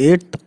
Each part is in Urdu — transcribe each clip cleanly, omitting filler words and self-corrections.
8th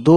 2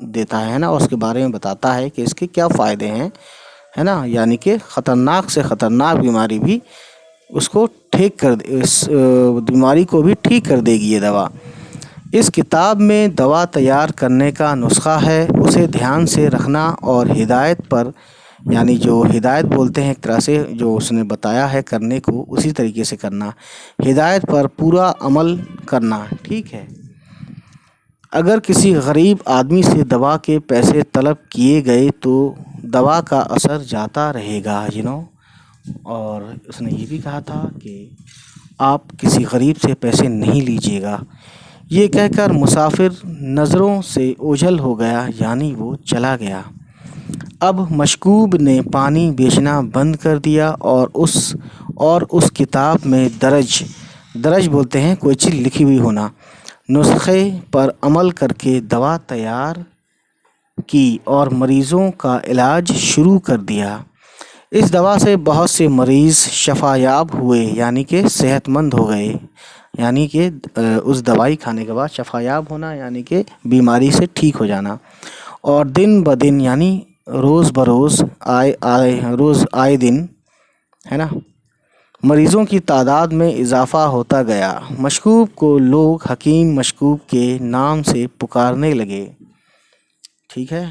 دیتا ہے نا، اور اس کے بارے میں بتاتا ہے کہ اس کے کیا فائدے ہیں، ہے نا، یعنی کہ خطرناک سے خطرناک بیماری بھی اس کو اس بیماری کو بھی ٹھیک کر دے گی یہ دوا۔ اس کتاب میں دوا تیار کرنے کا نسخہ ہے، اسے دھیان سے رکھنا اور ہدایت پر، یعنی جو ہدایت بولتے ہیں ایک طرح سے جو اس نے بتایا ہے کرنے کو اسی طریقے سے کرنا، ہدایت پر پورا عمل کرنا، ٹھیک ہے۔ اگر کسی غریب آدمی سے دوا کے پیسے طلب کیے گئے تو دوا کا اثر جاتا رہے گا، اور اس نے یہ بھی کہا تھا کہ آپ کسی غریب سے پیسے نہیں لیجیے گا۔ یہ کہہ کر مسافر نظروں سے اوجھل ہو گیا، یعنی وہ چلا گیا۔ اب مشکوب نے پانی بیچنا بند کر دیا اور اس کتاب میں درج بولتے ہیں کوئی چیز لکھی ہوئی ہونا، نسخے پر عمل کر کے دوا تیار کی اور مریضوں کا علاج شروع کر دیا۔ اس دوا سے بہت سے مریض شفا یاب ہوئے، یعنی کہ صحت مند ہو گئے، یعنی کہ اس دوائی کھانے کے بعد شفا یاب ہونا یعنی کہ بیماری سے ٹھیک ہو جانا، اور دن بدن یعنی روز بروز آئے دن، ہے نا، مریضوں کی تعداد میں اضافہ ہوتا گیا۔ مشکوب کو لوگ حکیم مشکوب کے نام سے پکارنے لگے، ٹھیک ہے۔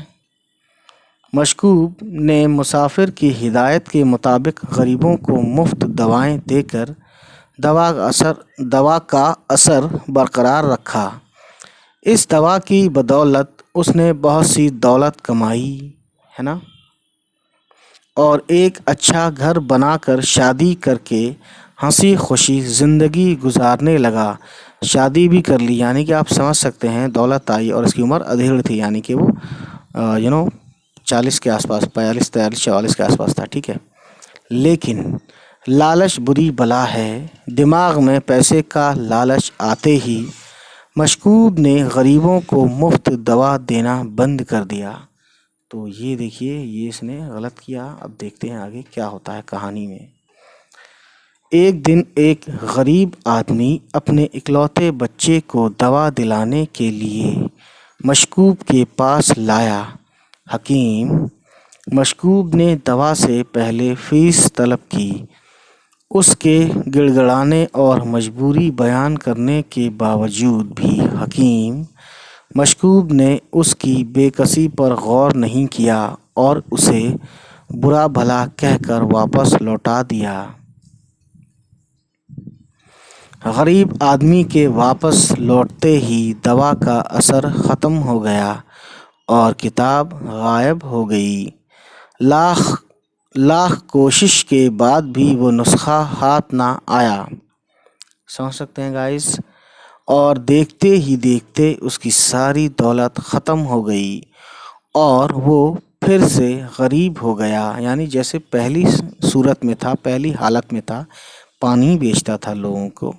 مشکوب نے مسافر کی ہدایت کے مطابق غریبوں کو مفت دوائیں دے کر دوا کا اثر برقرار رکھا۔ اس دوا کی بدولت اس نے بہت سی دولت کمائی، ہے نا، اور ایک اچھا گھر بنا کر شادی کر کے ہنسی خوشی زندگی گزارنے لگا۔ شادی بھی کر لی، یعنی کہ آپ سمجھ سکتے ہیں دولت آئی، اور اس کی عمر ادھیڑ تھی، یعنی کہ وہ 40 کے آس پاس، 42 43 44 کے آس پاس تھا، ٹھیک ہے۔ لیکن لالچ بری بلا ہے، دماغ میں پیسے کا لالچ آتے ہی مشکوب نے غریبوں کو مفت دوا دینا بند کر دیا۔ تو یہ دیکھیے، یہ اس نے غلط کیا۔ اب دیکھتے ہیں آگے کیا ہوتا ہے کہانی میں۔ ایک دن ایک غریب آدمی اپنے اکلوتے بچے کو دوا دلانے کے لیے مشکوب کے پاس لایا۔ حکیم مشکوب نے دوا سے پہلے فیس طلب کی۔ اس کے گڑ گڑانے اور مجبوری بیان کرنے کے باوجود بھی حکیم مشکوب نے اس کی بے کسی پر غور نہیں کیا اور اسے برا بھلا کہہ کر واپس لوٹا دیا۔ غریب آدمی کے واپس لوٹتے ہی دوا کا اثر ختم ہو گیا اور کتاب غائب ہو گئی۔ لاکھ کوشش کے بعد بھی وہ نسخہ ہاتھ نہ آیا، سمجھ سکتے ہیں گائز، اور دیکھتے ہی دیکھتے اس کی ساری دولت ختم ہو گئی اور وہ پھر سے غریب ہو گیا، یعنی جیسے پہلی صورت میں تھا، پہلی حالت میں تھا، پانی بیچتا تھا لوگوں کو۔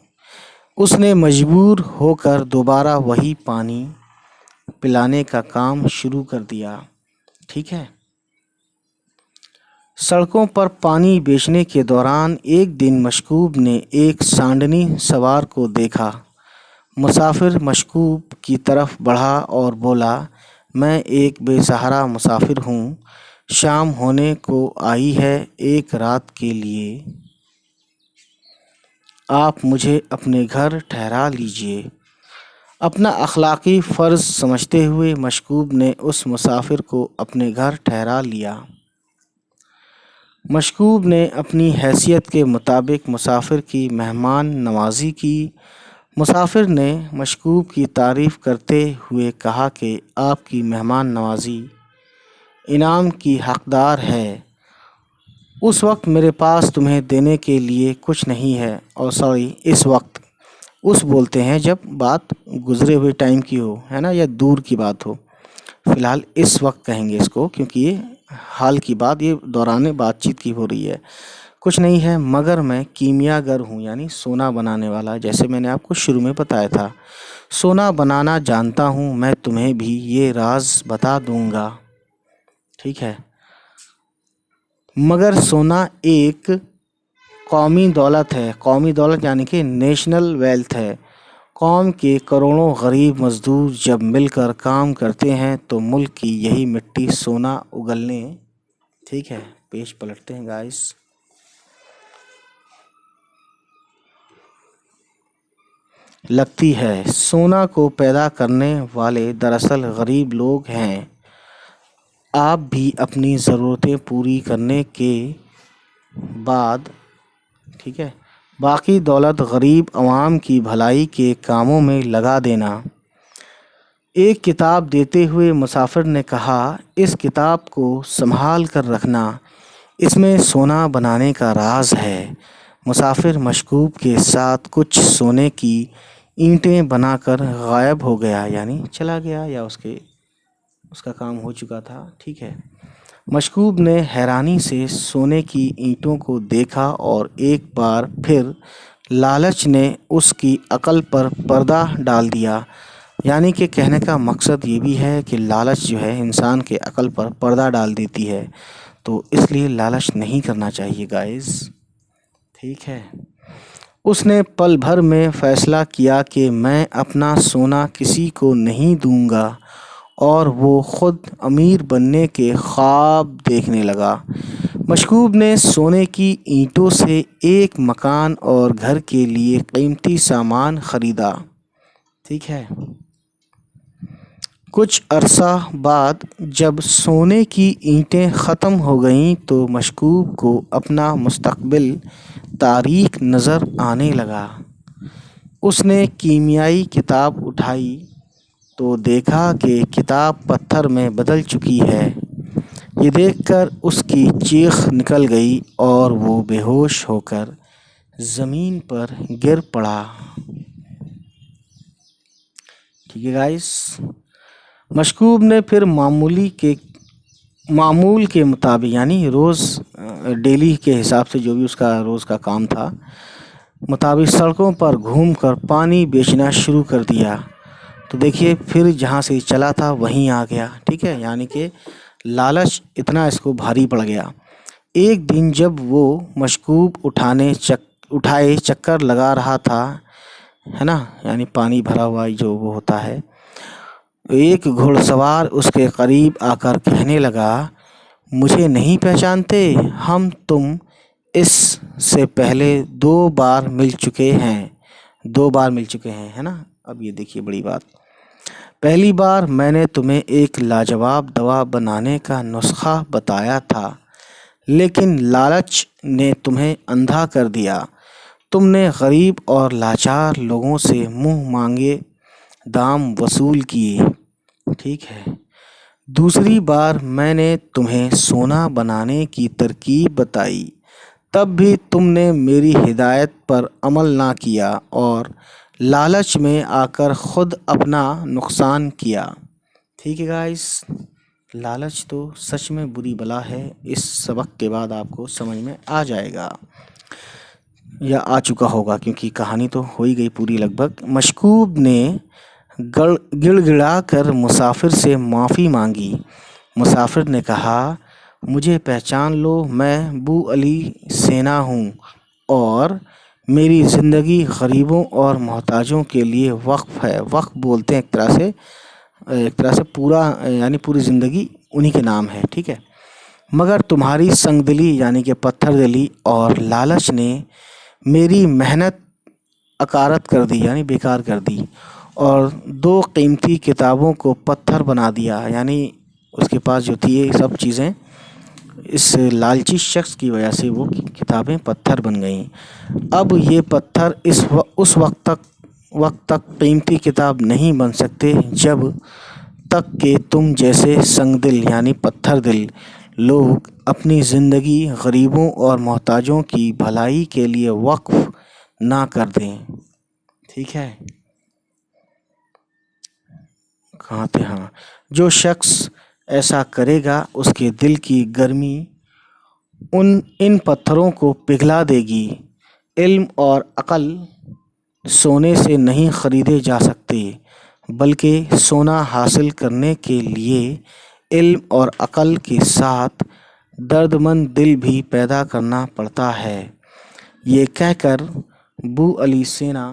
اس نے مجبور ہو کر دوبارہ وہی پانی پلانے کا کام شروع کر دیا، ٹھیک ہے۔ سڑکوں پر پانی بیچنے کے دوران ایک دن مشکوب نے ایک سانڈنی سوار کو دیکھا۔ مسافر مشکوب کی طرف بڑھا اور بولا، میں ایک بے سہارا مسافر ہوں، شام ہونے کو آئی ہے، ایک رات کے لیے آپ مجھے اپنے گھر ٹھہرا لیجیے۔ اپنا اخلاقی فرض سمجھتے ہوئے مشکوب نے اس مسافر کو اپنے گھر ٹھہرا لیا۔ مشکوب نے اپنی حیثیت کے مطابق مسافر کی مہمان نوازی کی۔ مسافر نے مشکوب کی تعریف کرتے ہوئے کہا کہ آپ کی مہمان نوازی انعام کی حقدار ہے، اس وقت میرے پاس تمہیں دینے کے لیے کچھ نہیں ہے، اور اس وقت بولتے ہیں جب بات گزرے ہوئے ٹائم کی ہو، ہے نا، یا دور کی بات ہو۔ فی الحال اس وقت کہیں گے اس کو، کیونکہ یہ حال کی بات، یہ دوران بات چیت کی ہو رہی ہے۔ کچھ نہیں ہے مگر میں کیمیا گر ہوں، یعنی سونا بنانے والا، جیسے میں نے آپ کو شروع میں بتایا تھا، سونا بنانا جانتا ہوں، میں تمہیں بھی یہ راز بتا دوں گا، ٹھیک ہے۔ مگر سونا ایک قومی دولت ہے، قومی دولت یعنی کہ نیشنل ویلتھ ہے، قوم کے کروڑوں غریب مزدور جب مل کر کام کرتے ہیں تو ملک کی یہی مٹی سونا اگلنے، ٹھیک ہے، پیج پلٹتے ہیں گائس، لگتی ہے۔ سونا کو پیدا کرنے والے دراصل غریب لوگ ہیں۔ آپ بھی اپنی ضرورتیں پوری کرنے کے بعد، ٹھیک ہے، باقی دولت غریب عوام کی بھلائی کے کاموں میں لگا دینا۔ ایک کتاب دیتے ہوئے مسافر نے کہا، اس کتاب کو سنبھال کر رکھنا، اس میں سونا بنانے کا راز ہے۔ مسافر مشکوب کے ساتھ کچھ سونے کی اینٹیں بنا کر غائب ہو گیا، یعنی چلا گیا یا اس کا کام ہو چکا تھا، ٹھیک ہے۔ مشکوب نے حیرانی سے سونے کی اینٹوں کو دیکھا اور ایک بار پھر لالچ نے اس کی عقل پر پردہ ڈال دیا، یعنی کہ کہنے کا مقصد یہ بھی ہے کہ لالچ جو ہے انسان کے عقل پر پردہ ڈال دیتی ہے، تو اس لیے لالچ نہیں کرنا چاہیے گائز، ٹھیک ہے۔ اس نے پل بھر میں فیصلہ کیا کہ میں اپنا سونا کسی کو نہیں دوں گا، اور وہ خود امیر بننے کے خواب دیکھنے لگا۔ مشکوب نے سونے کی اینٹوں سے ایک مکان اور گھر کے لیے قیمتی سامان خریدا، ٹھیک ہے۔ کچھ عرصہ بعد جب سونے کی اینٹیں ختم ہو گئیں تو مشکوب کو اپنا مستقبل تاریک نظر آنے لگا۔ اس نے کیمیائی کتاب اٹھائی تو دیکھا کہ کتاب پتھر میں بدل چکی ہے۔ یہ دیکھ کر اس کی چیخ نکل گئی اور وہ بے ہوش ہو کر زمین پر گر پڑا، ٹھیک ہے گائس۔ مشکوب نے پھر معمول کے مطابق، یعنی روز ڈیلی کے حساب سے جو بھی اس کا روز کا کام تھا مطابق سڑکوں پر گھوم کر پانی بیچنا شروع کر دیا۔ تو دیکھیے پھر جہاں سے چلا تھا وہیں آ گیا، ٹھیک ہے، یعنی کہ لالچ اتنا اس کو بھاری پڑ گیا۔ ایک دن جب وہ مشکوب اٹھائے چکر لگا رہا تھا، ہے نا، یعنی پانی بھرا ہوا جو وہ ہوتا ہے، ایک گھڑ سوار اس کے قریب آ کر کہنے لگا، مجھے نہیں پہچانتے؟ ہم تم اس سے پہلے دو بار مل چکے ہیں، ہے نا۔ اب یہ دیکھیے بڑی بات، پہلی بار میں نے تمہیں ایک لاجواب دوا بنانے کا نسخہ بتایا تھا، لیکن لالچ نے تمہیں اندھا کر دیا۔ تم نے غریب اور لاچار لوگوں سے منہ مانگے دام وصول کیے، ٹھیک ہے۔ دوسری بار میں نے تمہیں سونا بنانے کی ترکیب بتائی، تب بھی تم نے میری ہدایت پر عمل نہ کیا اور لالچ میں آ کر خود اپنا نقصان کیا، ٹھیک ہے گائس۔ لالچ تو سچ میں بری بلا ہے، اس سبق کے بعد آپ کو سمجھ میں آ جائے گا یا آ چکا ہوگا، کیونکہ کہانی تو ہو ہی گئی پوری لگ بھگ۔ مشکوب نے گڑ گڑا کر مسافر سے معافی مانگی۔ مسافر نے کہا، مجھے پہچان لو، میں بو علی سینا ہوں اور میری زندگی غریبوں اور محتاجوں کے لیے وقف ہے۔ وقف بولتے ہیں ایک طرح سے پورا، یعنی پوری زندگی انہی کے نام ہے، ٹھیک ہے۔ مگر تمہاری سنگ دلی یعنی کہ پتھر دلی اور لالچ نے میری محنت اکارت کر دی، یعنی بیکار کر دی، اور دو قیمتی کتابوں کو پتھر بنا دیا، یعنی اس کے پاس جو تھی یہ سب چیزیں اس لالچی شخص کی وجہ سے وہ کتابیں پتھر بن گئیں۔ اب یہ پتھر اس وقت تک قیمتی کتاب نہیں بن سکتے جب تک کہ تم جیسے سنگ دل یعنی پتھر دل لوگ اپنی زندگی غریبوں اور محتاجوں کی بھلائی کے لیے وقف نہ کر دیں، ٹھیک ہے۔ کہاں تھے؟ ہاں، جو شخص ایسا کرے گا اس کے دل کی گرمی ان پتھروں کو پگھلا دے گی۔ علم اور عقل سونے سے نہیں خریدے جا سکتے، بلکہ سونا حاصل کرنے کے لیے علم اور عقل کے ساتھ درد مند دل بھی پیدا کرنا پڑتا ہے۔ یہ کہہ کر بو علی سینا